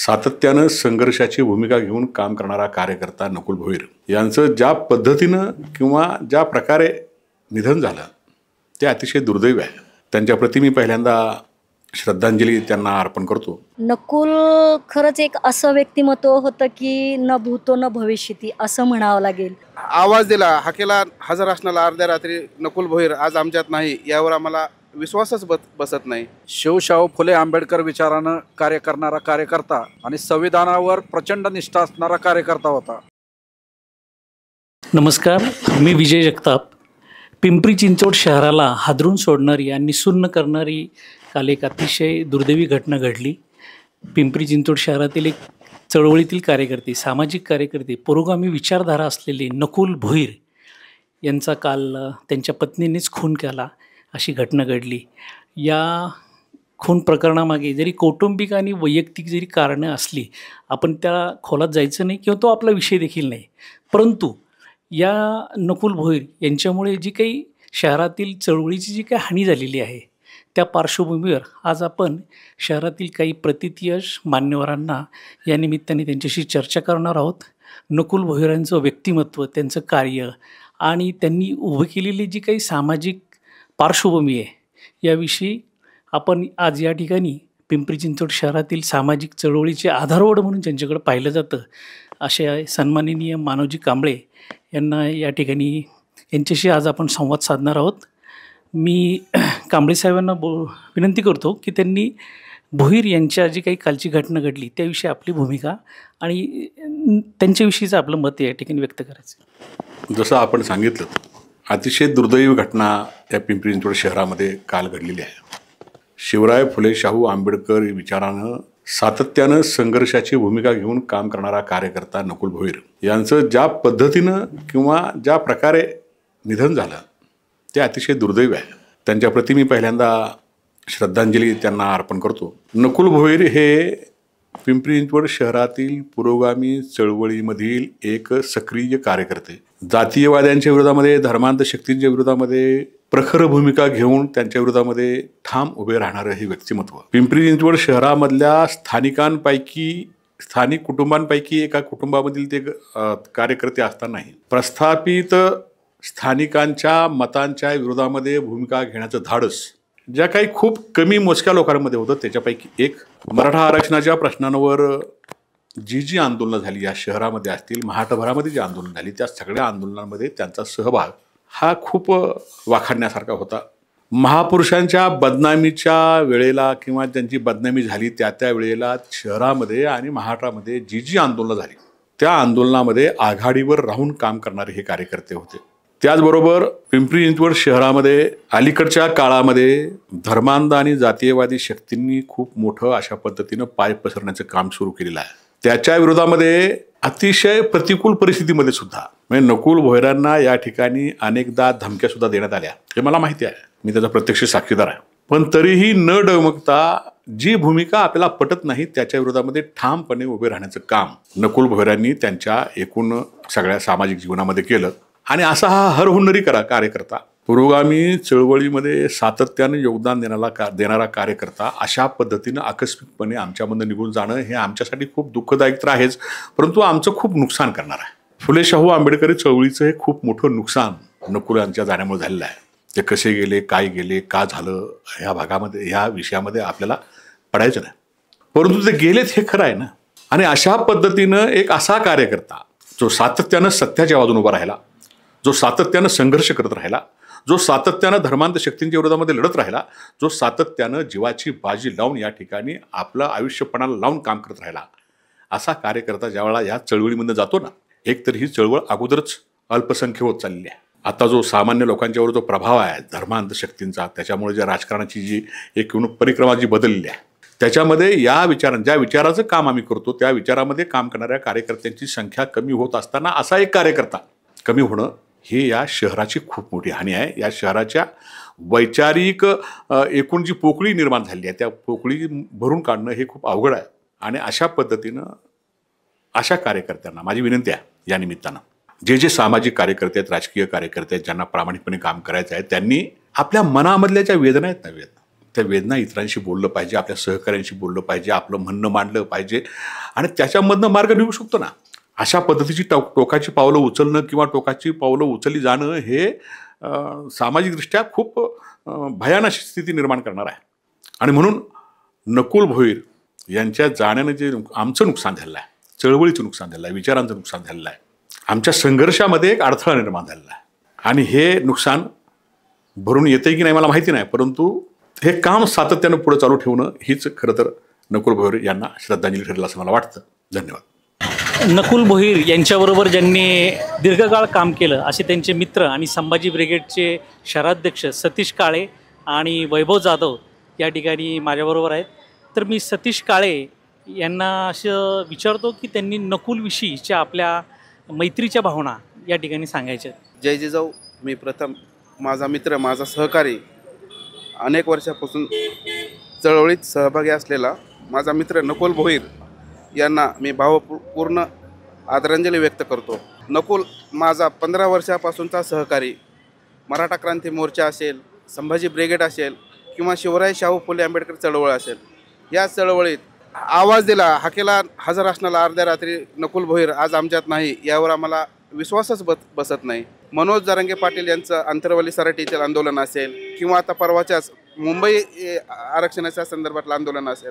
सातत्यानं संघर्षाची भूमिका घेऊन काम करणारा कार्यकर्ता नकुल भोईर यांचं ज्या पद्धतीनं किंवा ज्या प्रकारे निधन झालं ते अतिशय दुर्दैवी आहे. त्यांच्याप्रती मी पहिल्यांदा श्रद्धांजली त्यांना अर्पण करतो. नकुल खरंच एक असं व्यक्तिमत्व होतं की न भूतो न भविष्यती असं म्हणावं लागेल. आवाज दिला हाकेला हजर असणारा अर्ध्या रात्री नकुल भोईर आज आमच्यात नाही यावर आम्हाला विश्वासच बसत नाही. शिवशाहू फुले आंबेडकर विचारानं कार्य करणारा कार्यकर्ता आणि संविधानावर प्रचंड निष्ठा असणारा कार्यकर्ता होता. नमस्कार, मी विजय जगताप. पिंपरी चिंचवड शहराला हादरून सोडणारी आणि सुन्न करणारी काल एक अतिशय दुर्दैवी घटना घडली. पिंपरी चिंचवड शहरातील एक चळवळीतील कार्यकर्ते, सामाजिक कार्यकर्ते, पुरोगामी विचारधारा असलेले नकुल भोईर यांचा काल त्यांच्या पत्नीनेच खून केला अशी घटना घडली. या खून प्रकरणामागे जरी कौटुंबिक आणि वैयक्तिक जरी कारणं असली, आपण त्या खोलात जायचं नाही किंवा तो आपला विषय देखील नाही, परंतु या नकुल भोईर यांच्यामुळे जी काही शहरातील चळवळीची जी काही हानी झालेली आहे त्या पार्श्वभूमीवर आज आपण शहरातील काही प्रतिथयश मान्यवरांना या निमित्ताने त्यांच्याशी चर्चा करणार आहोत. नकुल भोईरांचं व्यक्तिमत्व, त्यांचं कार्य आणि त्यांनी उभं केलेली जी काही सामाजिक पार्श्वभूमी आहे याविषयी आपण आज या ठिकाणी पिंपरी चिंचवड शहरातील सामाजिक चळवळीचे आधारवड म्हणून ज्यांच्याकडे पाहिलं जातं असे सन्माननीय मानवजी कांबळे यांना या ठिकाणी यांच्याशी आज आपण संवाद साधणार आहोत. मी कांबळे साहेबांना विनंती करतो की त्यांनी भोईर यांच्या जी काही कालची घटना घडली त्याविषयी आपली भूमिका आणि त्यांच्याविषयीचं आपलं मत या ठिकाणी व्यक्त करायचं. जसं आपण सांगितलं, अतिशय दुर्दैवी घटना या पिंपरी चिंचवड शहरामध्ये काल घडलेली आहे. शिवराय फुले शाहू आंबेडकर विचारानं सातत्यानं संघर्षाची भूमिका घेऊन काम करणारा कार्यकर्ता नकुल भोईर यांचं ज्या पद्धतीनं किंवा ज्या प्रकारे निधन झालं ते अतिशय दुर्दैवी आहे. त्यांच्याप्रती मी पहिल्यांदा श्रद्धांजली त्यांना अर्पण करतो. नकुल भोईर हे पिंपरी चिंचवड शहरातील पुरोगामी चळवळीमधील एक सक्रिय कार्यकर्ते, जातीयवाद्यांच्या विरोधामध्ये, धर्मांध शक्तींच्या विरोधामध्ये प्रखर भूमिका घेऊन त्यांच्या विरोधामध्ये ठाम उभे राहणारं हे व्यक्तिमत्व. पिंपरी चिंचवड शहरामधल्या स्थानिक कुटुंबांपैकी एका कुटुंबामधील ते कार्यकर्ते असतानाही प्रस्थापित स्थानिकांच्या मतांच्या विरोधामध्ये भूमिका घेण्याचं धाडस ज्या काही खूप कमी मोजक्या लोकांमध्ये होतं त्याच्यापैकी एक. मराठा आरक्षणाच्या प्रश्नांवर जी आंदोलनं झाली या शहरामध्ये असतील, महाराष्ट्रभरामध्ये जी आंदोलनं झाली त्या सगळ्या आंदोलनांमध्ये त्यांचा सहभाग हा खूप वाखाणण्यासारखा होता. महापुरुषांच्या बदनामीच्या वेळेला किंवा ज्यांची बदनामी झाली त्या वेळेला शहरामध्ये आणि महाराष्ट्रामध्ये जी आंदोलनं झाली त्या आंदोलनामध्ये आघाडीवर राहून काम करणारे हे कार्यकर्ते होते. त्याचबरोबर पिंपरी चिंचवड शहरामध्ये अलीकडच्या काळामध्ये धर्मांध आणि जातीयवादी शक्तींनी खूप मोठं अशा पद्धतीनं पाय पसरण्याचं काम सुरू केलेलं आहे. त्याच्या विरोधामध्ये अतिशय प्रतिकूल परिस्थितीमध्ये सुद्धा म्हणजे नकुल भोईरांना या ठिकाणी अनेकदा धमक्या सुद्धा देण्यात आल्या हे मला माहिती आहे, मी त्याचा प्रत्यक्ष साक्षीदार आहे. पण तरीही न डगमगता जी भूमिका आपल्याला पटत नाही त्याच्या विरोधामध्ये ठामपणे उभे राहण्याचं काम नकुल भोईरांनी त्यांच्या एकूण सगळ्या सामाजिक जीवनामध्ये केलं. आणि असा हा हरहुन्नरी कार्यकर्ता, पुरोगामी चळवळीमध्ये सातत्यानं योगदान देणारा कार्यकर्ता अशा पद्धतीनं आकस्मिकपणे आमच्यामधून निघून जाणं हे आमच्यासाठी खूप दुःखदायक तर आहेच, परंतु आमचं खूप नुकसान करणार आहे. फुले शाहू आंबेडकरी चळवळीचं हे खूप मोठं नुकसान नकुल यांच्या जाण्यामुळे झालेलं आहे. ते कसे गेले, काय गेले, का झालं ह्या भागामध्ये ह्या विषयामध्ये आपल्याला पडायचं नाही, परंतु ते गेलेत हे खरं आहे ना. आणि अशा पद्धतीनं एक असा कार्यकर्ता जो सातत्यानं सत्याच्या बाजूने उभा राहिला, जो सातत्यानं संघर्ष करत राहिला, जो सातत्यानं धर्मांध शक्तींच्या विरोधामध्ये लढत राहिला, जो सातत्यानं जीवाची बाजी लावून या ठिकाणी आपलं आयुष्यपणाला लावून काम करत राहिला, असा कार्यकर्ता ज्यावेळेला या चळवळीमध्ये जातो ना, एकतर ही चळवळ अगोदरच अल्पसंख्य होत चाललेली आहे. आता जो सामान्य लोकांच्यावर जो प्रभाव आहे धर्मांध शक्तींचा, त्याच्यामुळे ज्या राजकारणाची जी एकूण परिक्रमा जी बदलली आहे त्याच्यामध्ये ज्या विचाराचं काम आम्ही करतो त्या विचारामध्ये काम करणाऱ्या कार्यकर्त्यांची संख्या कमी होत असताना असा एक कार्यकर्ता कमी होणं हे या शहराची खूप मोठी हानी आहे. या शहराच्या वैचारिक एकूण जी पोकळी निर्माण झाली आहे त्या पोकळी भरून काढणं हे खूप अवघड आहे. आणि अशा पद्धतीनं अशा कार्यकर्त्यांना माझी विनंती आहे या निमित्तानं, जे सामाजिक कार्यकर्ते आहेत, राजकीय कार्यकर्ते आहेत, ज्यांना प्रामाणिकपणे काम करायचं आहे, त्यांनी आपल्या मनामधल्या ज्या वेदना आहेत ना, त्या वेदना इतरांशी बोललं पाहिजे, आपल्या सहकाऱ्यांशी बोललं पाहिजे, आपलं म्हणणं मांडलं पाहिजे आणि त्याच्यामधनं मार्ग निघू शकतो ना. अशा पद्धतीची टोकाची पावलं उचलणं किंवा टोकाची पावलं उचलली जाणं हे सामाजिकदृष्ट्या खूप भयानक स्थिती निर्माण करणार आहे. आणि म्हणून नकुल भोईर यांच्या जाण्यानं जे आमचं नुकसान झालेलं आहे, चळवळीचं नुकसान झालेलं आहे, विचारांचं नुकसान झालेलं आहे, आमच्या संघर्षामध्ये एक अडथळा निर्माण झालेला आहे. आणि हे नुकसान भरून येते की नाही मला माहिती नाही, परंतु हे काम सातत्यानं पुढे चालू ठेवणं हीच खरं तर नकुल भोईर यांना श्रद्धांजली ठरेल असं मला वाटतं. धन्यवाद. नकुल भोईर यांच्याबरोबर ज्यांनी दीर्घकाळ काम केलं असे त्यांचे मित्र आणि संभाजी ब्रिगेडचे शहराध्यक्ष सतीश काळे आणि वैभव जाधव या ठिकाणी माझ्याबरोबर आहेत. तर मी सतीश काळे यांना असं विचारतो की त्यांनी नकुलविषयीच्या आपल्या मैत्रीच्या भावना या ठिकाणी सांगायच्या. जय जिजाऊ. मी प्रथम माझा मित्र, माझा सहकारी, अनेक वर्षापासून चळवळीत सहभागी असलेला माझा मित्र नकुल भोईर यांना मी भावपूर्ण आदरांजली व्यक्त करतो. नकुल माझा 15 वर्षापासूनचा सहकारी. मराठा क्रांती मोर्चा असेल, संभाजी ब्रिगेड असेल किंवा शिवराय शाहू फुले आंबेडकर चळवळ असेल, या चळवळीत आवाज दिला, हाकेला हजर असणारा अर्ध्या रात्री नकुल भोईर आज आमच्यात नाही, यावर आम्हाला विश्वासच बसत नाही. मनोज जरांगे पाटील यांचं अंतरवली सराटीतील आंदोलन असेल किंवा आता परवाच्याच मुंबई आरक्षणाच्या संदर्भातलं आंदोलन असेल,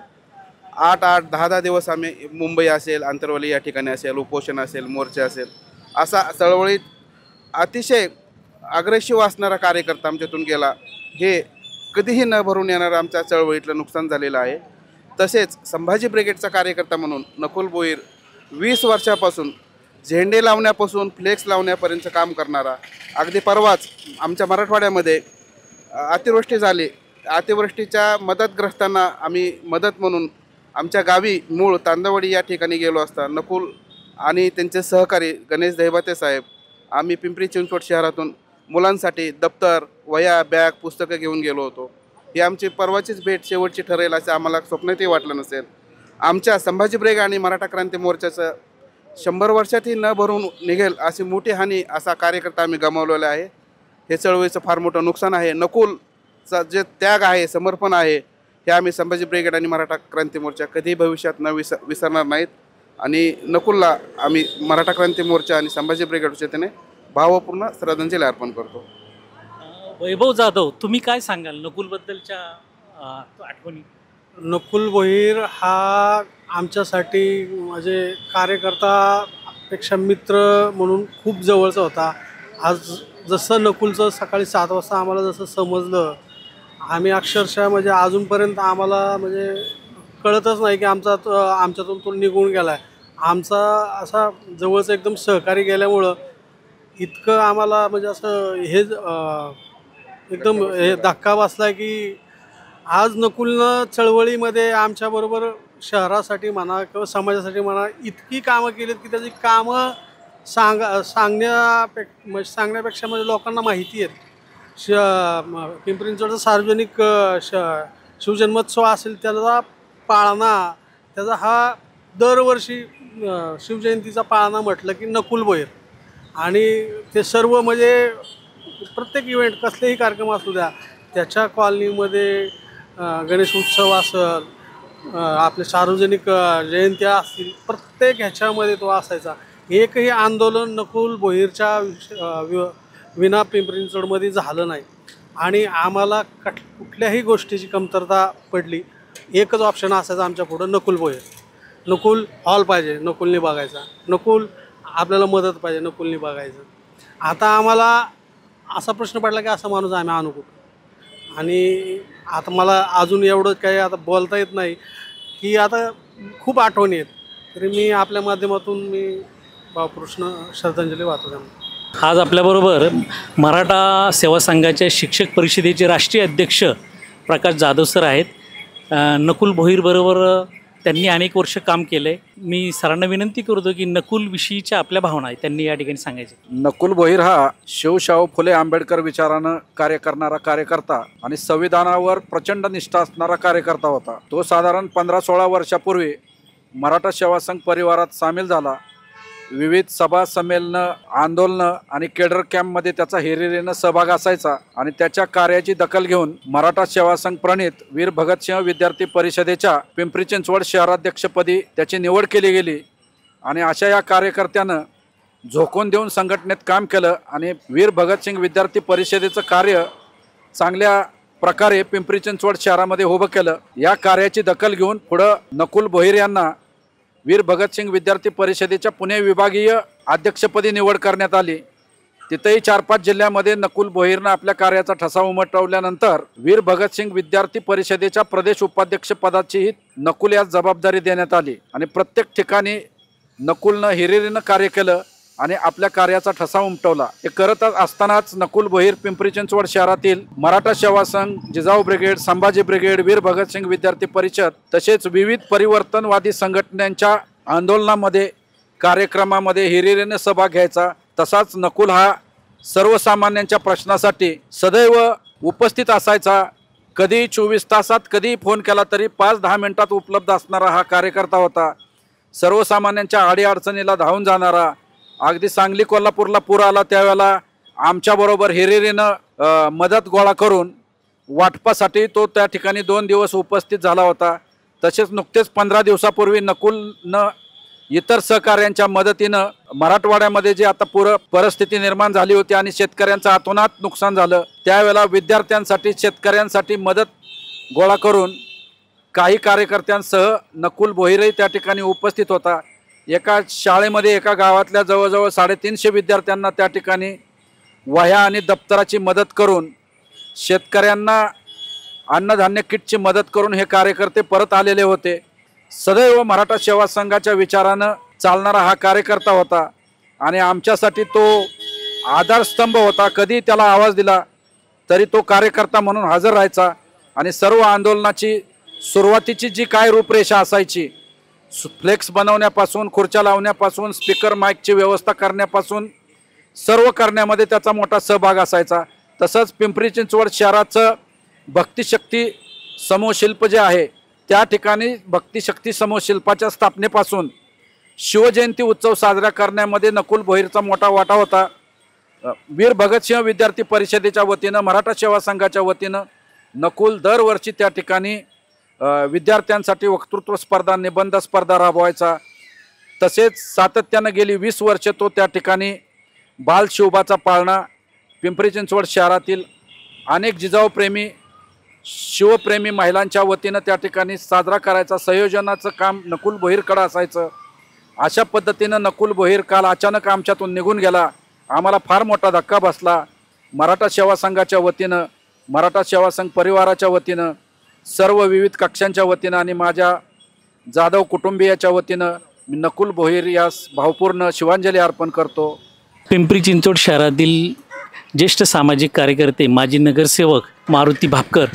8-8, 10-10 दिवस आम्ही मुंबई असेल, अंतरवली या ठिकाणी असेल, उपोषण असेल, मोर्चा असेल, असा चळवळीत अतिशय अग्रेसिव्ह असणारा कार्यकर्ता आमच्यातून गेला. हे कधीही न भरून येणारं आमच्या चळवळीतलं नुकसान झालेलं आहे. तसेच संभाजी ब्रिगेडचा कार्यकर्ता म्हणून नकुल भोईर 20 वर्षापासून झेंडे लावण्यापासून फ्लेक्स लावण्यापर्यंत काम करणारा. अगदी परवाच आमच्या मराठवाड्यामध्ये अतिवृष्टी झाली. अतिवृष्टीच्या मदतग्रस्तांना आम्ही मदत म्हणून आमच्या गावी मूळ तांदवडी या ठिकाणी गेलो असता नकुल आणि त्यांचे सहकारी गणेश दहिबाते साहेब, आम्ही पिंपरी चिंचवड शहरातून मुलांसाठी दप्तर, वह्या, बॅग, पुस्तकं घेऊन गेलो होतो. ही आमची परवाचीच भेट शेवटची ठरेल असं आम्हाला स्वप्नातही वाटलं नसेल. आमच्या संभाजी ब्रिगेड आणि मराठा क्रांती मोर्चाचं 100 वर्षातही न भरून निघेल अशी मोठी हानी असा कार्यकर्ता आम्ही गमावलेला आहे. हे चळवळीचं फार मोठं नुकसान आहे. नकुलचा जे त्याग आहे, समर्पण आहे, हे आम्ही संभाजी ब्रिगेड आणि मराठा क्रांती मोर्चा कधीही भविष्यात विसरणार नाहीत. आणि नकुलला आम्ही मराठा क्रांती मोर्चा आणि संभाजी ब्रिगेडच्या वतीने भावपूर्ण श्रद्धांजली अर्पण करतो. वैभव जाधव, तुम्ही काय सांगाल नकुलबद्दलच्या आठवणी? नकुल भोईर हा आमच्यासाठी म्हणजे कार्यकर्तापेक्षा मित्र म्हणून खूप जवळचा होता. आज जसं नकुलचं सकाळी 7 वाजता आम्हाला जसं समजलं, आम्ही अक्षरशः म्हणजे अजूनपर्यंत आम्हाला म्हणजे कळतच नाही की आमच्यातून तो निघून गेला आहे. आमचा असा जवळचा एकदम सहकारी गेल्यामुळं इतकं आम्हाला म्हणजे असं हे एकदम हे धक्का बसला की आज नकुलनं चळवळीमध्ये आमच्याबरोबर शहरासाठी म्हणा किंवा समाजासाठी म्हणा इतकी कामं केलीत की त्याची कामं सांगण्यापेक्षा म्हणजे लोकांना माहिती आहेत. पिंपरी चिंचवडचा सार्वजनिक शिवजन्मोत्सव असेल त्याचा पाळणा, त्याचा हा दरवर्षी शिवजयंतीचा पाळणा म्हटलं की नकुल भोईर. आणि ते सर्व म्हणजे प्रत्येक इव्हेंट कसलेही कार्यक्रम असू द्या, त्याच्या कॉलनीमध्ये गणेश उत्सव असेल, आपले सार्वजनिक जयंत्या असतील, प्रत्येक ह्याच्यामध्ये तो असायचा. एकही आंदोलन नकुल भोईरच्या विना पिंपरी चिंचवडमध्ये झालं नाही. आणि आम्हाला कुठल्याही गोष्टीची कमतरता पडली, एकच ऑप्शन असायचा आमच्या पुढं, नकुल भोईर. नकुल हॉल पाहिजे, नकुलनी बघायचा. नकुल आपल्याला मदत पाहिजे, नकुलनी बघायचं. आता आम्हाला असा प्रश्न पडला की असा माणूस आम्ही आणू कुठं. आणि आता मला अजून एवढं काही आता बोलता येत नाही की आता खूप आठवणी आहेत. तरी मी आपल्या माध्यमातून मी भावपूर्ण श्रद्धांजली वाहतो त्यांना. आज आपल्याबरोबर मराठा सेवा संघाच्या शिक्षक परिषदेचे राष्ट्रीय अध्यक्ष प्रकाश जाधव सर आहेत. नकुल भोईरबरोबर त्यांनी अनेक वर्ष काम केलं आहे. मी सरांना विनंती करतो की नकुलविषयीच्या आपल्या भावना आहेत त्यांनी या ठिकाणी सांगायचे. नकुल भोईर हा शिवशाहू फुले आंबेडकर विचारानं कार्य करणारा कार्यकर्ता आणि संविधानावर प्रचंड निष्ठा असणारा कार्यकर्ता होता. तो साधारण 15-16 वर्षापूर्वी मराठा सेवा संघ परिवारात सामील झाला विविध सभा संमेलनं, आंदोलनं आणि केडर कॅम्पमध्ये त्याचा हिरिरीनं सहभाग असायचा आणि त्याच्या कार्याची दखल घेऊन मराठा सेवा संघ प्रणित वीर भगतसिंह विद्यार्थी परिषदेच्या पिंपरी चिंचवड शहराध्यक्षपदी त्याची निवड केली गेली आणि अशा या कार्यकर्त्यानं झोकून देऊन संघटनेत काम केलं आणि वीर भगतसिंग विद्यार्थी परिषदेचं कार्य चांगल्या प्रकारे पिंपरी चिंचवड शहरामध्ये उभं केलं। या कार्याची दखल घेऊन पुढं नकुल भोईर यांना वीर भगतसिंग विद्यार्थी परिषदेच्या पुणे विभागीय अध्यक्षपदी निवड करण्यात आली। तिथेही 4-5 जिल्ह्यामध्ये नकुल भोईरनं आपल्या कार्याचा ठसा उमटवल्यानंतर वीर भगतसिंग विद्यार्थी परिषदेच्या प्रदेश उपाध्यक्ष पदाचीही नकुल यास जबाबदारी देण्यात आली आणि प्रत्येक ठिकाणी नकुलनं हिरिरीनं कार्य केलं आणि आपल्या कार्याचा ठसा उमटवला। हे करत असतानाच नकुल भोईर पिंपरी चिंचवड शहरातील मराठा सेवा संघ, जिजाऊ ब्रिगेड, संभाजी ब्रिगेड, वीर भगतसिंग विद्यार्थी परिषद तसेच विविध परिवर्तनवादी संघटनांच्या आंदोलनामध्ये, कार्यक्रमामध्ये हिरिरीने सहभाग घ्यायचा। तसाच नकुल हा सर्वसामान्यांच्या प्रश्नासाठी सदैव उपस्थित असायचा। कधी 24 तासात कधी फोन केला तरी 5-10 मिनिटात उपलब्ध असणारा हा कार्यकर्ता होता। सर्वसामान्यांच्या अडीअडचणीला धावून जाणारा, अगदी सांगली कोल्हापूरला पूर आला त्यावेळेला आमच्याबरोबर हिरिरीनं मदत गोळा करून वाटपासाठी तो त्या ठिकाणी 2 दिवस उपस्थित झाला होता। तसेच नुकतेच 15 दिवसापूर्वी नकुलनं इतर सहकार्यांच्या मदतीनं मराठवाड्यामध्ये जी आता पूर परिस्थिती निर्माण झाली होती आणि शेतकऱ्यांचं अतोनात नुकसान झालं त्यावेळेला विद्यार्थ्यांसाठी, शेतकऱ्यांसाठी मदत गोळा करून काही कार्यकर्त्यांसह नकुल भोईरही त्या ठिकाणी उपस्थित होता। एका शाळेमध्ये एका गावातल्या जवळजवळ 350 विद्यार्थ्यांना त्या ठिकाणी वह्या आणि दप्तराची मदत करून, शेतकऱ्यांना अन्नधान्य किटची मदत करून हे कार्यकर्ते परत आलेले होते। सदैव मराठा सेवा संघाच्या विचारानं चालणारा हा कार्यकर्ता होता आणि आमच्यासाठी तो आधारस्तंभ होता। कधी त्याला आवाज दिला तरी तो कार्यकर्ता म्हणून हजर राहायचा आणि सर्व आंदोलनाची सुरुवातीची जी काय रूपरेषा असायची, फ्लेक्स बनवण्यापासून, खुर्च्या लावण्यापासून, स्पीकर माईकची व्यवस्था करण्यापासून सर्व करण्यामध्ये त्याचा मोठा सहभाग असायचा। तसंच पिंपरी चिंचवड शहराचं भक्तिशक्ती समूहशिल्प जे आहे त्या ठिकाणी भक्तिशक्ती समूहशिल्पाच्या स्थापनेपासून शिवजयंती उत्सव साजरा करण्यामध्ये नकुल भोईरचा मोठा वाटा होता। वीर भगतसिंह विद्यार्थी परिषदेच्या वतीनं, मराठा सेवा संघाच्या वतीनं नकुल दरवर्षी त्या ठिकाणी विद्यार्थ्यांसाठी वक्तृत्व स्पर्धा, निबंध स्पर्धा राबवायचा। तसेच सातत्यानं गेली 20 वर्ष तो त्या ठिकाणी बाल शिवबाचा पाळणा पिंपरी चिंचवड शहरातील अनेक जिजाऊप्रेमी, शिवप्रेमी महिलांच्या वतीनं त्या ठिकाणी साजरा करायचा। संयोजनाचं काम नकुल भोईरकडं असायचं। अशा पद्धतीनं नकुल भोईर काल अचानक आमच्यातून निघून गेला। आम्हाला फार मोठा धक्का बसला। मराठा सेवा संघाच्या वतीनं, मराठा सेवा संघ परिवाराच्या वतीनं, सर्व विविध कक्षांच्या वतीनं आणि माझ्या जाधव कुटुंबियाच्या वतीनं मी नकुल भोईर यास भावपूर्ण शिवांजली अर्पण करतो। पिंपरी चिंचवड शहरातील ज्येष्ठ सामाजिक कार्यकर्ते, माजी नगरसेवक मारुती भापकर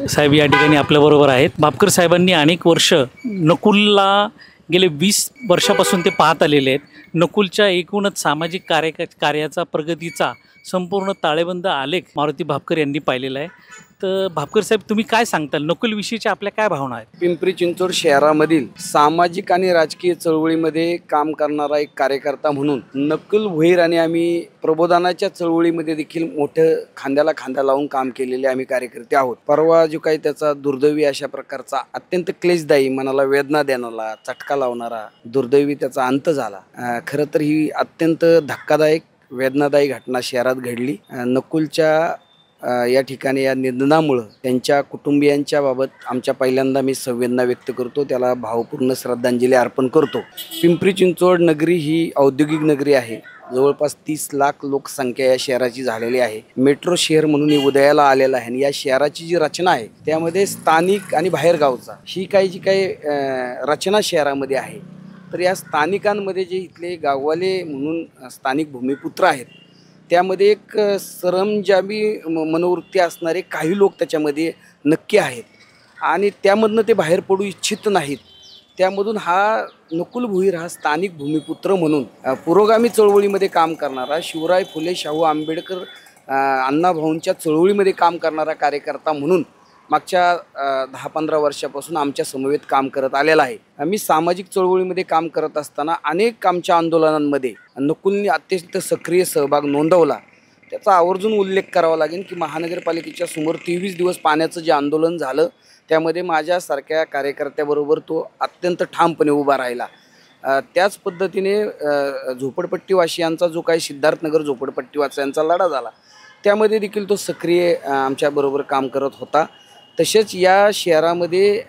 साहेब या ठिकाणी आपल्याबरोबर आहेत। भापकर साहेबांनी अनेक वर्ष नकुलला गेले 20 वर्षापासून ते पाहत आलेले आहेत। नकुलच्या एकूणच सामाजिक कार्याचा, प्रगतीचा संपूर्ण ताळेबंद आलेख मारुती भापकर यांनी पाहिलेला आहे। तर भापकर साहेब, तुम्ही काय सांगताल? नकुलविषयीच्या आपल्या काय भावना आहेत? पिंपरी चिंचवड शहरामधील सामाजिक आणि राजकीय चळवळीमध्ये काम करणारा एक कार्यकर्ता म्हणून नकुल भोईर आणि आम्ही प्रबोधनाच्या चळवळीमध्ये देखील मोठं खांद्याला खांदा लावून काम केलेले आम्ही कार्यकर्ते आहोत। परवा जो काही त्याचा दुर्दैवी अशा प्रकारचा अत्यंत क्लेशदायी, मनाला वेदना देणारा, चटका लावणारा दुर्दैवी त्याचा अंत झाला। खरं तर ही अत्यंत धक्कादायक, वेदनादायी घटना शहरात घडली। नकुलच्या या ठिकाणी या निधनामुळं त्यांच्या कुटुंबियांच्या बाबत आमच्या पहिल्यांदा मी संवेदना व्यक्त करतो, त्याला भावपूर्ण श्रद्धांजली अर्पण करतो। पिंपरी चिंचवड नगरी ही औद्योगिक नगरी आहे। जवळपास 30 लाख लोकसंख्या या शहराची झालेली आहे। मेट्रो शहर म्हणून उदयाला आलेला आहे आणि या शहराची जी रचना आहे त्यामध्ये स्थानिक आणि बाहेरगावचा ही जी काही रचना शहरामध्ये आहे, तर या स्थानिकांमध्ये जे इथले गाववाले म्हणून स्थानिक भूमिपुत्र आहेत त्यामध्ये एक सरंजामी मनोवृत्ती असणारे काही लोक त्याच्यामध्ये नक्की आहेत आणि त्यामधनं ते बाहेर पडू इच्छित नाहीत। त्यामधून हा नकुल भोईर हा स्थानिक भूमिपुत्र म्हणून पुरोगामी चळवळीमध्ये काम करणारा, शिवराय फुले शाहू आंबेडकर अण्णाभाऊंच्या चळवळीमध्ये काम करणारा कार्यकर्ता म्हणून मागच्या 10-15 वर्षापासून आमच्या समवेत काम करत आलेला आहे. मी सामाजिक चळवळीमध्ये काम करत असताना अनेक आमच्या आंदोलनांमध्ये नकुलनी अत्यंत सक्रिय सहभाग नोंदवला. त्याचा आवर्जून उल्लेख करावा लागेल की महानगरपालिकेच्या समोर 23 दिवस पाण्याचं जे आंदोलन झालं त्यामध्ये माझ्यासारख्या कार्यकर्त्याबरोबर तो अत्यंत ठामपणे उभा राहिला. त्याच पद्धतीने झोपडपट्टीवासियांचा जो काही सिद्धार्थनगर झोपडपट्टीवासियांचा लढा झाला त्यामध्ये देखील तो सक्रिय आमच्याबरोबर काम करत होता. तसेच या शहरामध्ये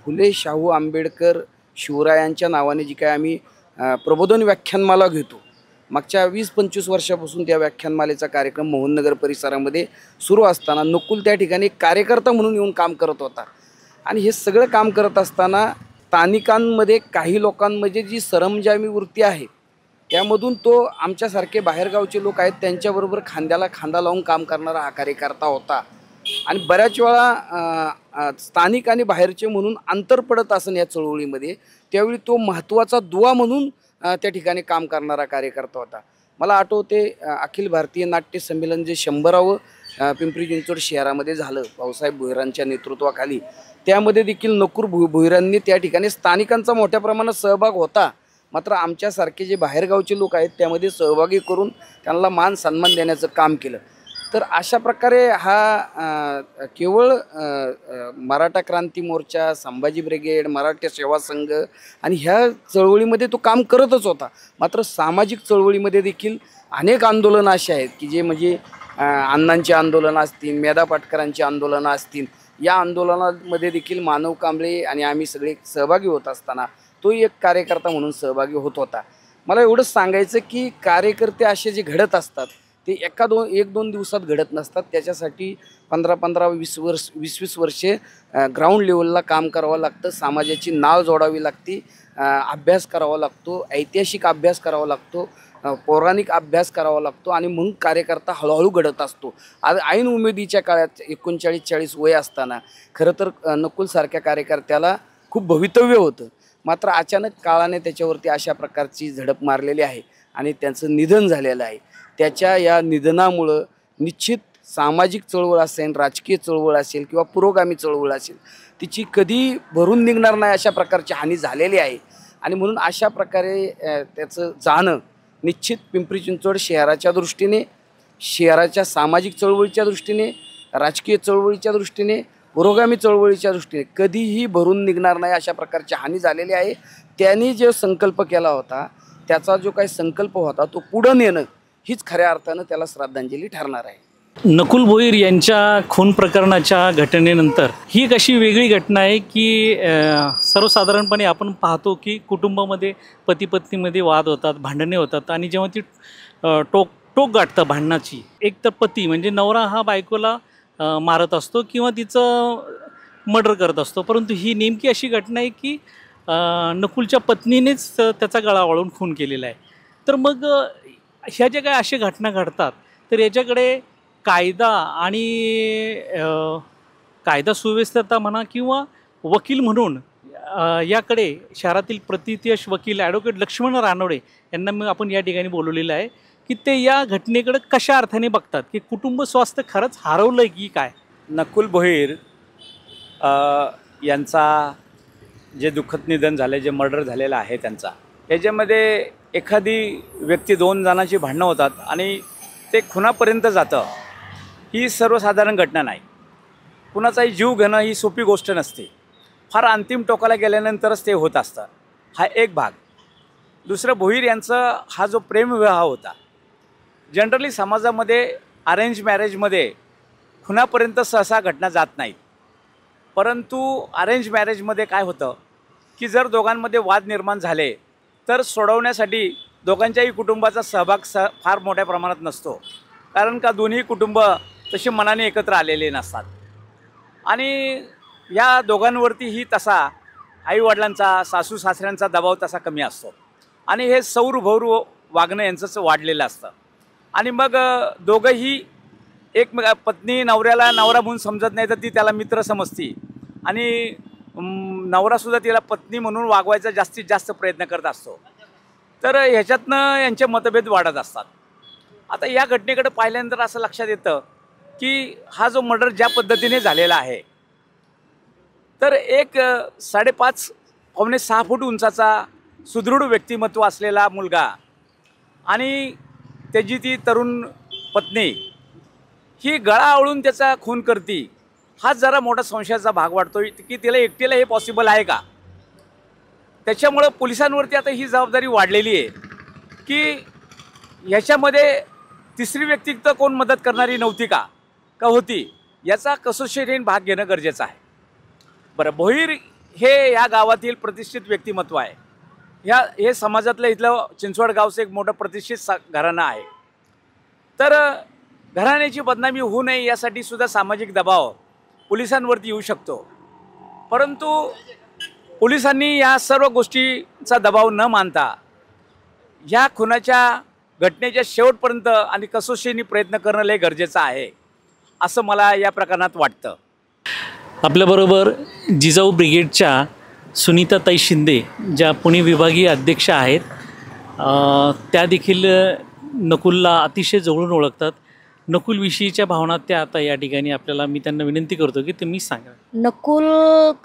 फुले शाहू आंबेडकर शिवरायांच्या नावाने जी काय आम्ही प्रबोधन व्याख्यानमाला घेतो, मागच्या 20-25 वर्षापासून त्या व्याख्यानमालेचा कार्यक्रम मोहननगर परिसरामध्ये सुरू असताना नकुल त्या ठिकाणी कार्यकर्ता म्हणून येऊन काम करत होता. आणि हे सगळं काम करत असताना स्थानिकांमध्ये काही लोकांमध्ये जी सरंजामी वृत्ती आहे त्यामधून तो आमच्यासारखे बाहेरगावचे लोक आहेत त्यांच्याबरोबर खांद्याला खांदा लावून काम करणारा हा कार्यकर्ता होता. आणि बऱ्याच वेळा स्थानिक आणि बाहेरचे म्हणून अंतर पडत असन या चळवळीमध्ये, त्यावेळी तो महत्त्वाचा दुवा म्हणून त्या ठिकाणी काम करणारा कार्यकर्ता होता. मला आठवते अखिल भारतीय नाट्य संमेलन जे 100वे पिंपरी चिंचवड शहरामध्ये झालं भाऊसाहेब भोईरांच्या नेतृत्वाखाली, त्यामध्ये देखील नकुल भोईरांनी त्या ठिकाणी स्थानिकांचा मोठ्या प्रमाणात सहभाग होता. मात्र आमच्यासारखे जे बाहेरगावचे लोक आहेत त्यामध्ये सहभागी करून त्यांना मान सन्मान देण्याचं काम केलं. तर अशा प्रकारे हा केवळ मराठा क्रांती मोर्चा, संभाजी ब्रिगेड, मराठा सेवा संघ आणि ह्या चळवळीमध्ये तो काम करतच होता. मात्र सामाजिक चळवळीमध्ये देखील अनेक आंदोलनं अशी आहेत की जे म्हणजे अण्णांची आंदोलनं असतील, मेधा पाटकरांची आंदोलनं असतील, या आंदोलनामध्ये देखील मानव कांबळे आणि आम्ही सगळे सहभागी होत असताना तो एक कार्यकर्ता म्हणून सहभागी होत होता. मला एवढंच सांगायचं की कार्यकर्ते असे जे घडत असतात ते 1-2 दिवसात घडत नसतात. त्याच्यासाठी 15-15, 20 वर्षे ग्राउंड लेवलला काम करावं लागतं. समाजाची नाळ जोडावी लागते, अभ्यास करावा लागतो, ऐतिहासिक अभ्यास करावा लागतो, पौराणिक अभ्यास करावा लागतो आणि मग कार्यकर्ता हळूहळू घडत असतो. आज ऐन उमेदीच्या काळात 39-40 वय असताना खरं तर नकुलसारख्या कार्यकर्त्याला खूप भवितव्य होतं. मात्र अचानक काळाने त्याच्यावरती अशा प्रकारची झडप मारलेली आहे आणि त्यांचं निधन झालेलं आहे. त्याच्या या निधनामुळं निश्चित सामाजिक चळवळ असेल, राजकीय चळवळ असेल किंवा पुरोगामी चळवळ असेल, तिची कधी भरून निघणार नाही अशा प्रकारची हानी झालेली आहे. आणि म्हणून अशा प्रकारे त्याचं जाणं निश्चित पिंपरी चिंचवड शहराच्या दृष्टीने, शहराच्या सामाजिक चळवळीच्या दृष्टीने, राजकीय चळवळीच्या दृष्टीने, पुरोगामी चळवळीच्या दृष्टीने कधीही भरून निघणार नाही अशा प्रकारची हानी झालेली आहे. त्यांनी जो संकल्प केला होता त्याचा जो काही संकल्प होता तो पुढं नेणं हीच खऱ्या अर्थानं त्याला श्रद्धांजली ठरणार आहे. नकुल भोईर यांच्या खून प्रकरणाच्या घटनेनंतर ही एक अशी वेगळी घटना आहे की सर्वसाधारणपणे आपण पाहतो की कुटुंबामध्ये पती पत्नीमध्ये वाद होतात, भांडणे होतात आणि जेव्हा ती टोक गाठतं भांडणाची, एक तर पती म्हणजे नवरा हा बायकोला मारत असतो किंवा तिचं मर्डर करत असतो. परंतु ही नेमकी अशी घटना आहे की नकुलच्या पत्नीनेच त्याचा गळा वळून खून केलेला आहे. तर मग ह्या ज्या काही अशा घटना घडतात तर याच्याकडे कायदा आणि कायदा सुव्यवस्था म्हणा किंवा वकील म्हणून याकडे शहरातील प्रतिथयश वकील ॲडव्होकेट लक्ष्मण रानवडे यांना मग आपण या ठिकाणी बोलवलेलं आहे की ते या घटनेकडे कशा अर्थाने बघतात की कुटुंब स्वास्थ्य खरंच हरवलं आहे की काय. नकुल भोईर यांचा जे दुःखद निधन झालं, जे मर्डर झालेलं आहे त्यांचा, याच्यामध्ये एखादी व्यक्ती 2 जणांची भांडणं होतात आणि ते खुनापर्यंत जातं, ही सर्वसाधारण घटना नाही. कुणाचाही जीव घेणं ही सोपी गोष्ट नसते. फार अंतिम टोकाला गेल्यानंतरच ते होत असतं. हा एक भाग. दुसरं, भोईर यांचा हा जो प्रेमविवाह होता, जनरली समाजामध्ये अरेंज मॅरेजमध्ये खुनापर्यंत सहसा घटना जात नाहीत. परंतु अरेंज मॅरेजमध्ये काय होतं की जर दोघांमध्ये वाद निर्माण झाले तर सोडवण्यासाठी दोघांच्याही कुटुंबाचा सहभाग फार मोठ्या प्रमाणात नसतो. कारण का दोन्ही कुटुंब तशी मनाने एकत्र आलेले नसतात आणि या दोघांवरतीही तसा आईवडिलांचा, सासू सासऱ्यांचा दबाव तसा कमी असतो आणि हे सौर भौर वागणं यांचंच वाढलेलं असतं. आणि मग दोघंही एक पत्नी नवऱ्याला नवरा म्हणून समजत नाही तर ती त्याला मित्र समजती आणि नवरासुद्धा तिला पत्नी म्हणून वागवायचा जास्तीत जास्त प्रयत्न करत असतो. तर ह्याच्यातनं यांचे मतभेद वाढत असतात. आता या घटनेकडे पाहिल्यानंतर असं लक्षात येतं की हा जो मर्डर ज्या पद्धतीने झालेला आहे तर एक 5.5 पावणे 6 फूट उंचाचा सुदृढ व्यक्तिमत्व असलेला मुलगा आणि त्याची ती तरुण पत्नी ही गळा आवळून त्याचा खून करती, हाच जरा मोठा संशयाचा भाग वाटतो की तिला एकटीला हे पॉसिबल आहे का. त्याच्यामुळं पोलिसांवरती आता ही जबाबदारी वाढलेली आहे की ह्याच्यामध्ये तिसरी व्यक्ती तर कोण मदत करणारी नव्हती का होती, याचा कसोशीने भाग घेणं गरजेचं आहे. बरं, भोईर हे या गावातील प्रतिष्ठित व्यक्तिमत्व आहे. हे समाजातलं इथलं चिंचवड गावचं एक मोठं प्रतिष्ठित घराणं आहे. तर घराण्याची बदनामी होऊ नये यासाठी सुद्धा सामाजिक दबाव पोलिसांवरती येऊ शकतो. परंतु पोलिसांनी या सर्व गोष्टीचा दबाव न मानता ह्या खुनाच्या घटनेच्या शेवटपर्यंत आणि कसोशीने प्रयत्न करणं लय गरजेचं आहे असं मला या प्रकरणात वाटतं. आपल्याबरोबर जिजाऊ ब्रिगेडच्या सुनीताताई शिंदे ज्या पुणे विभागीय अध्यक्ष आहेत, त्या देखील नकुलला अतिशय जवळून ओळखतात. नकुलविषयीच्या भावना त्या आता या ठिकाणी मी त्यांना विनंती करतो की तुम्ही सांगा. नकुल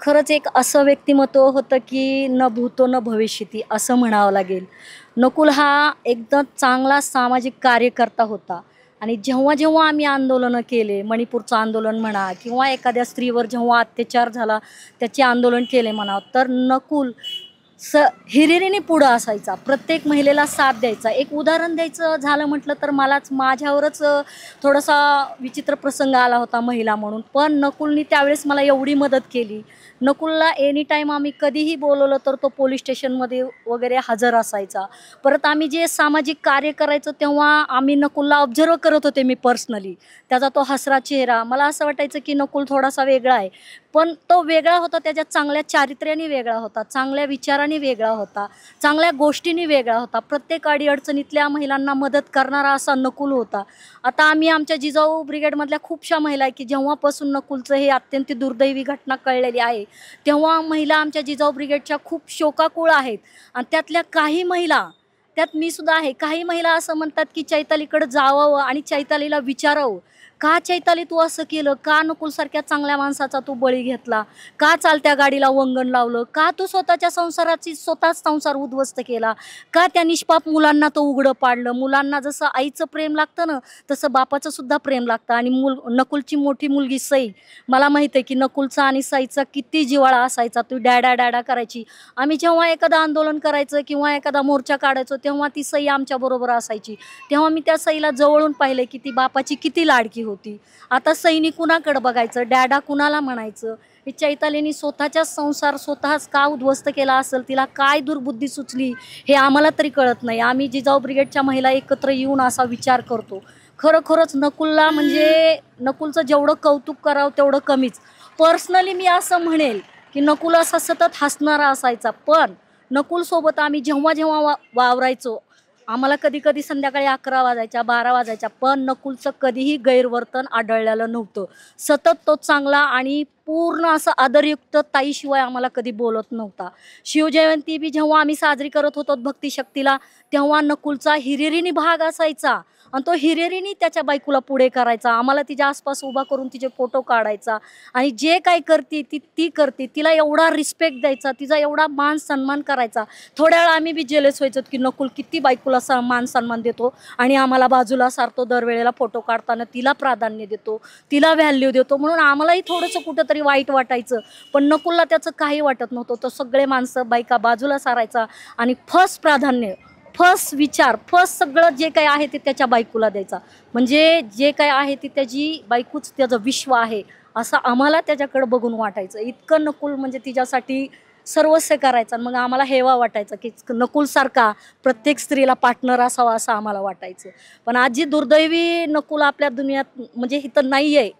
खरंच एक असं व्यक्तिमत्व होतं की न भूतो न भविष्यती असं म्हणावं लागेल. नकुल हा एकदम चांगला सामाजिक कार्यकर्ता होता आणि जेव्हा जेव्हा आम्ही आंदोलनं केले, मणिपूरचं आंदोलन म्हणा किंवा एखाद्या स्त्रीवर जेव्हा अत्याचार झाला त्याचे आंदोलन केले म्हणा, तर नकुल हिरिरीने पुढं असायचा, प्रत्येक महिलेला साथ द्यायचा. एक उदाहरण द्यायचं झालं म्हटलं तर माझ्यावरच थोडासा विचित्र प्रसंग आला होता महिला म्हणून, पण नकुलनी त्यावेळेस मला एवढी मदत केली. नकुलला एनी टाईम आम्ही कधीही बोलवलं तर तो पोलीस स्टेशनमध्ये वगैरे हजर असायचा. परत आम्ही जे सामाजिक कार्य करायचं तेव्हा आम्ही नकुलला ऑब्झर्व करत होते मी पर्सनली. त्याचा तो हसरा चेहरा, मला असं वाटायचं की नकुल थोडासा वेगळा आहे, पण तो वेगळा होता त्याच्या चांगल्या चारित्र्याने वेगळा होता, चांगल्या विचाराने वेगळा होता, चांगल्या गोष्टींनी वेगळा होता. प्रत्येक अडीअडचणीतल्या महिलांना मदत करणारा असा नकुल होता. आता आम्ही आमच्या जिजाऊ ब्रिगेडमधल्या खूपशा महिला आहे की जेव्हापासून नकुलचं हे अत्यंत दुर्दैवी घटना कळलेली आहे तेव्हा महिला आमच्या जिजाऊ ब्रिगेडच्या खूप शोकाकुळ आहेत. आणि त्यातल्या काही महिला, त्यात मी सुद्धा आहे, काही महिला असं म्हणतात की चैतालीकडे जावं आणि चैतालीला विचारावं, का चैताली तू असं केलं, का नकुलसारख्या चांगल्या माणसाचा तू बळी घेतला, का चालत्या गाडीला वंगण लावलं, का तू स्वतःच्या स्वतःच संसार उद्ध्वस्त केला, का त्या निष्पाप मुलांना तो उघडं पाडलं. मुलांना जसं आईचं प्रेम लागतं ना तसं बापाचं सुद्धा प्रेम लागतं. आणि नकुलची मोठी मुलगी सई, मला माहीत आहे की नकुलचा आणि सईचा किती जिव्हाळा असायचा. तू डॅडा डॅडा करायची. आम्ही जेव्हा एखादं आंदोलन करायचं किंवा एखादा मोर्चा काढायचो तेव्हा ती सई आमच्याबरोबर असायची. तेव्हा मी त्या सईला जवळून पाहिले की ती बापाची किती लाडकी होती. आता सैनी कुणाकडे बघायचं, डॅडा कुणाला म्हणायचं. ही चैतालीने स्वतःचाच संसार स्वतःच का उद्ध्वस्त केला असेल, तिला काय दुर्बुद्धी सुचली हे आम्हाला तरी कळत नाही. आम्ही जिजाऊ ब्रिगेडच्या महिला एकत्र येऊन असा विचार करतो. खरोखरच नकुलला म्हणजे नकुलचं जेवढं कौतुक करावं तेवढं कमीच. पर्सनली मी असं म्हणेल की नकुल असा सतत हसणारा असायचा, पण नकुलसोबत आम्ही जेव्हा जेव्हा वावरायचो आम्हाला कधी कधी संध्याकाळी 11 वाजायच्या 12 वाजायच्या, पण नकुलचं कधीही गैरवर्तन आढळलेलं नव्हतं. सतत तो चांगला आणि पूर्ण असं आदरयुक्त ताईशिवाय आम्हाला कधी बोलत नव्हता. शिवजयंती बी जेव्हा आम्ही साजरी करत होतो भक्तिशक्तीला तेव्हा नकुलचा हिरिरीने भाग असायचा आणि तो हिरिरीने त्याच्या बायकोला पुढे करायचा. आम्हाला तिच्या आसपास उभा करून तिचे फोटो काढायचा आणि जे काय करते ती करते, तिला एवढा रिस्पेक्ट द्यायचा, तिचा एवढा मान सन्मान करायचा. थोड्या वेळा आम्ही बी जेलस व्हायचो की नकुल किती बायकोला मान सन्मान देतो आणि आम्हाला बाजूला सारतो, दरवेळेला फोटो काढताना तिला प्राधान्य देतो, तिला व्हॅल्यू देतो. म्हणून आम्हालाही थोडंसं कुठंतरी वाईट वाटायचं, पण नकुलला त्याचं काही वाटत नव्हतं. तो सगळे माणसं बायका बाजूला सारायचा आणि फर्स्ट प्राधान्य, फर्स्ट विचार, फर्स्ट सगळं जे काही आहे ते त्याच्या बायकोला द्यायचा. म्हणजे जे काय आहे ते त्याची बायकोच त्याचं विश्व आहे असं आम्हाला त्याच्याकडे बघून वाटायचं. इतकं नकुल म्हणजे तिच्यासाठी सर्वस्व करायचा. मग आम्हाला हेवा वाटायचा की नकुलसारखा प्रत्येक स्त्रीला पार्टनर असावा असं आम्हाला वाटायचं. पण आज जी दुर्दैवी नकुल आपल्या दुनियात म्हणजे इथं नाही आहे,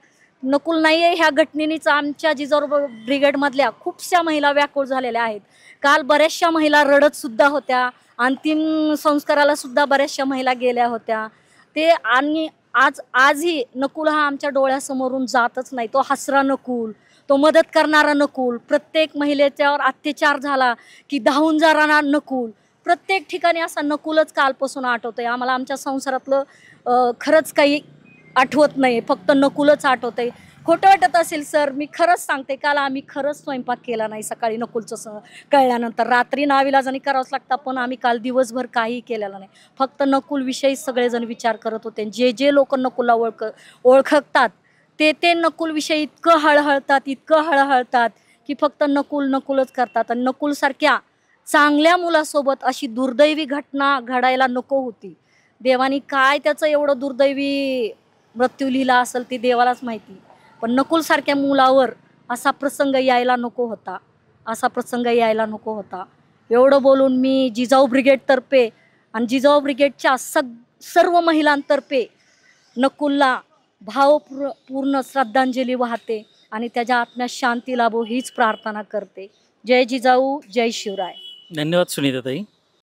नकुल नाही आहे, ह्या घटनेनेच आमच्या जिजाऊ ब्रिगेडमधल्या खूपशा महिला व्याकुळ झालेल्या आहेत. काल बऱ्याचशा महिला रडत सुद्धा होत्या, अंतिम संस्काराला सुद्धा बऱ्याचशा महिला गेल्या होत्या. ते आणि आजही नकुल हा आमच्या डोळ्यासमोरून जातच नाही. तो हसरा नकुल, तो मदत करणारा नकुल, प्रत्येक महिलेच्यावर अत्याचार झाला की धावून जाणारा नकुल, प्रत्येक ठिकाणी असा नकुलच कालपासून आठवतंय आम्हाला. आमच्या संसारातलं खरंच काही आठवत नाही, फक्त नकुलच आठवतंय खोटं वाटत असेल सर, मी खरंच सांगते, काल आम्ही खरंच स्वयंपाक केला नाही सकाळी नकुलचं कळल्यानंतर. रात्री नाविलाजाने करावंच लागतं, पण आम्ही काल दिवसभर काहीही केलेलं नाही. फक्त नकुलविषयी सगळेजण विचार करत होते. जे जे लोक नकुलला ओळखतात ते नकुलविषयी इतकं हळहळतात की फक्त नकुलच करतात. आणि नकुलसारख्या चांगल्या मुलासोबत अशी दुर्दैवी घटना घडायला नको होती. देवानी काय त्याचं एवढं दुर्दैवी मृत्यू लिहिला असेल ते देवालाच माहिती. पण नकुलसारख्या मुलावर असा प्रसंग यायला नको होता. एवढं बोलून मी जिजाऊ ब्रिगेडतर्फे आणि जिजाऊ ब्रिगेडच्या सर्व महिलांतर्फे नकुलला भावपूर्ण श्रद्धांजली वाहते आणि त्याच्या आत्म्यास शांती लाभो हीच प्रार्थना करते. जय जिजाऊ, जय शिवराय. धन्यवाद सुनीताताई.